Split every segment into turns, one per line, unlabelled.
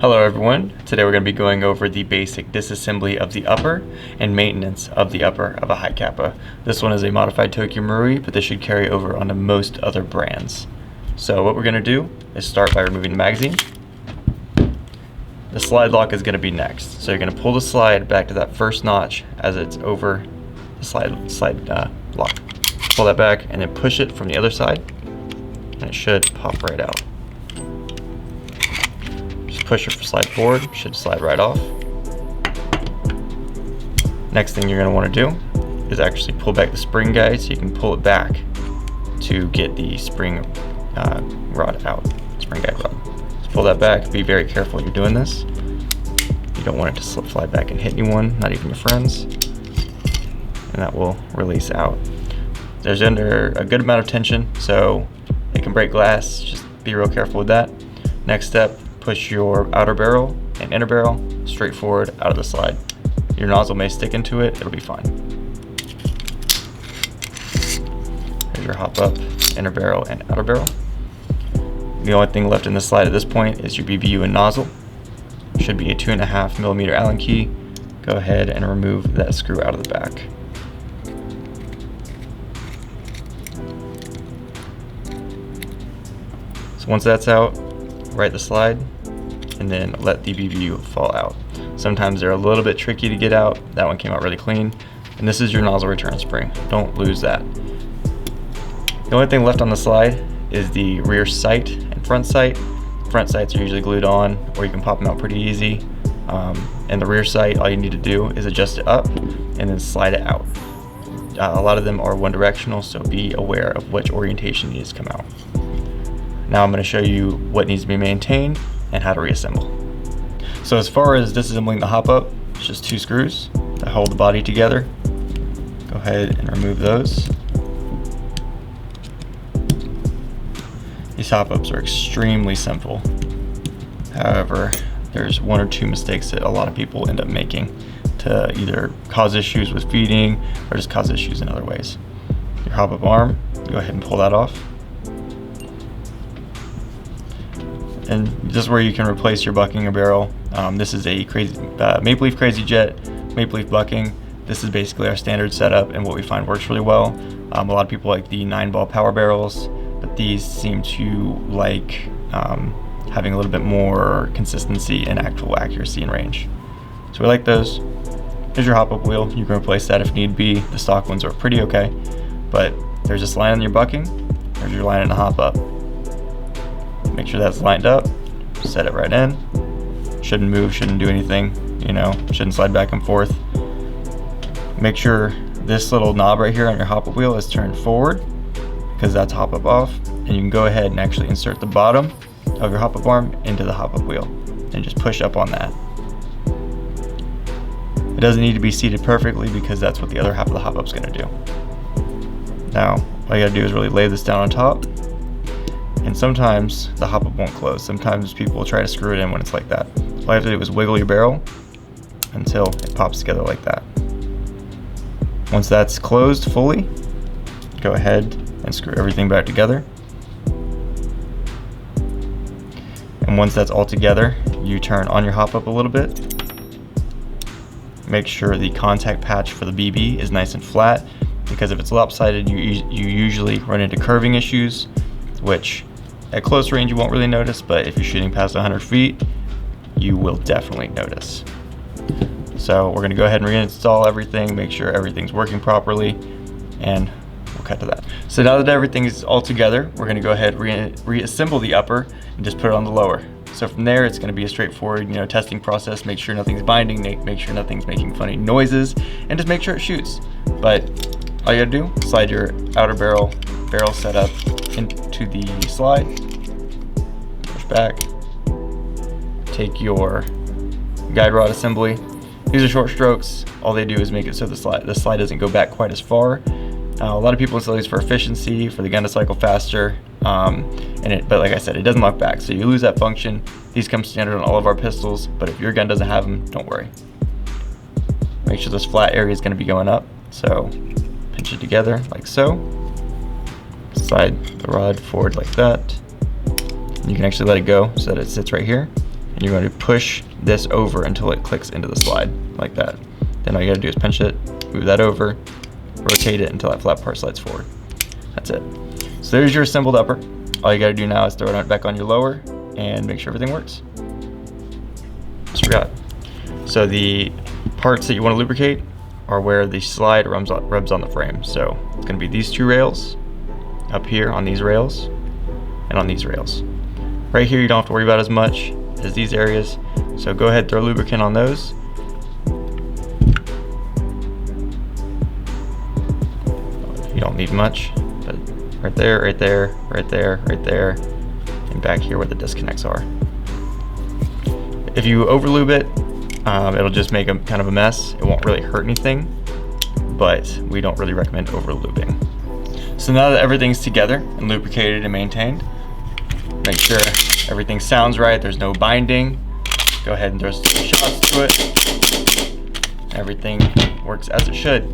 Hello everyone, today we're going to be going over the basic disassembly of the upper and maintenance of the upper of a Hi-Capa. This one is a modified Tokyo Marui, but this should carry over onto most other brands. So what we're going to do is start by removing the magazine. The slide lock is going to be next. So you're going to pull the slide back to that first notch as it's over the slide lock. Pull that back and then push it from the other side and it should pop right out. Push it for slide forward, should slide right off. Next thing you're going to want to do is actually pull back the spring guide so you can pull it back to get the spring rod out, spring guide rod. So pull that back, be very careful when you're doing this. You don't want it to slip slide back and hit anyone, not even your friends. And that will release out. There's under a good amount of tension, so it can break glass, just be real careful with that. Next step, push your outer barrel and inner barrel straight forward out of the slide. Your nozzle may stick into it, it'll be fine. Here's your hop up, inner barrel and outer barrel. The only thing left in the slide at this point is your BBU and nozzle. Should be a 2.5mm Allen key. Go ahead and remove that screw out of the back. So once that's out, right the slide and then let the BBU fall out. Sometimes they're a little bit tricky to get out. That one came out really clean. And this is your nozzle return spring. Don't lose that. The only thing left on the slide is the rear sight and front sight. Front sights are usually glued on, or you can pop them out pretty easy. And the rear sight, all you need to do is adjust it up and then slide it out. A lot of them are one directional, so be aware of which orientation needs to come out. Now I'm going to show you what needs to be maintained and how to reassemble. So as far as disassembling the hop up, it's just 2 screws that hold the body together. Go ahead and remove those. These hop ups are extremely simple. However, there's 1 or 2 mistakes that a lot of people end up making to either cause issues with feeding or just cause issues in other ways. Your hop up arm, go ahead and pull that off. And this is where you can replace your bucking or barrel. This is a crazy Maple Leaf Crazy Jet Maple Leaf bucking. This is basically our standard setup and what we find works really well. A lot of people like the 9-ball power barrels, but these seem to like having a little bit more consistency and actual accuracy and range. So we like those. Here's your hop-up wheel. You can replace that if need be. The stock ones are pretty okay, but there's this line on your bucking. There's your line in the hop-up. Make sure that's lined up, set it right in. Shouldn't move, shouldn't do anything, shouldn't slide back and forth. Make sure this little knob right here on your hop-up wheel is turned forward because that's hop-up off. And you can go ahead and actually insert the bottom of your hop-up arm into the hop-up wheel and just push up on that. It doesn't need to be seated perfectly because that's what the other half of the hop-up is going to do. Now, all you gotta do is really lay this down on top. And sometimes the hop-up won't close. Sometimes people will try to screw it in when it's like that. All you have to do is wiggle your barrel until it pops together like that. Once that's closed fully, go ahead and screw everything back together. And once that's all together, you turn on your hop-up a little bit. Make sure the contact patch for the BB is nice and flat, because if it's lopsided, you usually run into curving issues, which at close range you won't really notice, but if you're shooting past 100 feet, you will definitely notice. So we're gonna go ahead and reinstall everything, make sure everything's working properly, and we'll cut to that. So now that everything is all together, we're gonna go ahead and reassemble the upper and just put it on the lower. So from there, it's gonna be a straightforward, testing process. Make sure nothing's binding, make sure nothing's making funny noises, and just make sure it shoots. But all you gotta do, slide your outer barrel setup into the slide, push back, take your guide rod assembly. These are short strokes. All they do is make it so the slide doesn't go back quite as far. A lot of people install these for efficiency, for the gun to cycle faster, but like I said, it doesn't lock back, so you lose that function. These come standard on all of our pistols, but if your gun doesn't have them, don't worry. Make sure this flat area is going to be going up, so pinch it together like so. Slide the rod forward like that. You can actually let it go so that it sits right here. and you're going to push this over until it clicks into the slide, like that. Then all you gotta do is pinch it, move that over, rotate it until that flat part slides forward. That's it. So there's your assembled upper. All you gotta do now is throw it back on your lower and make sure everything works. Just forgot. So the parts that you want to lubricate are where the slide rubs on the frame. So it's gonna be these two rails, up here on these rails, and on these rails. Right here you don't have to worry about as much as these areas. So go ahead, throw lubricant on those. You don't need much, but right there, right there, right there, right there, and back here where the disconnects are. If you overlube it, it'll just make a kind of a mess. It won't really hurt anything, but we don't really recommend overlubing. So now that everything's together and lubricated and maintained, make sure everything sounds right, there's no binding. Go ahead and throw some shots to it. Everything works as it should.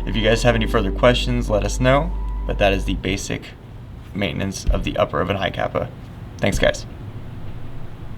If you guys have any further questions, let us know, but that is the basic maintenance of the upper of an Hi-Capa. Thanks guys.